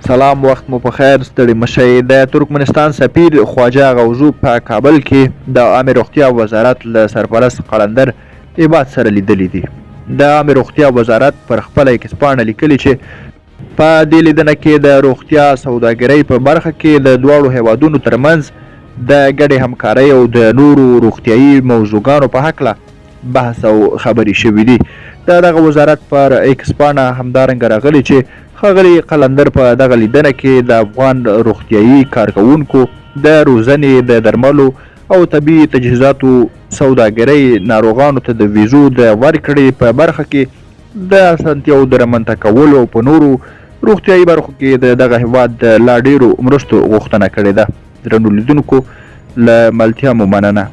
سلام، وخت مو په خیر. ستړي مشئ. د ترکمنستان سفیر خواجه غوزو په کابل کې د عامه روغتیا وزارت له سرپرست قلندر عباد سره لیدلی دي. د عامه روغتیا وزارت پر خپل ایکس پاڼه لیکلي چې په دې لیدنه کې د روغتیا سوداګرۍ په برخه کې د دواړو هیوادونو ترمنځ د ګډې همکارۍ او د نورو روغتیایي موضوعګانو په هکله بحث او خبرې شوي دي. د دغه وزارت پر ایکس پاڼه همدارنګه راغلي چې ښاغلي قلندر په دغه لیدنه کې د افغان روغتیایي کارکوونکو د روزنې، د درملو او طبي تجهیزاتو سوداګرۍ، ناروغانو ته د ویزو د ورکړې په برخه کې د اسانتیاوو د رامنځته کولو او په نورو روغتیایي برخو کې د دغه هیواد د لا ډیرو مرستو غوښتنه کړې ده. درنو لیدونکو، له ملتیا مو مننه.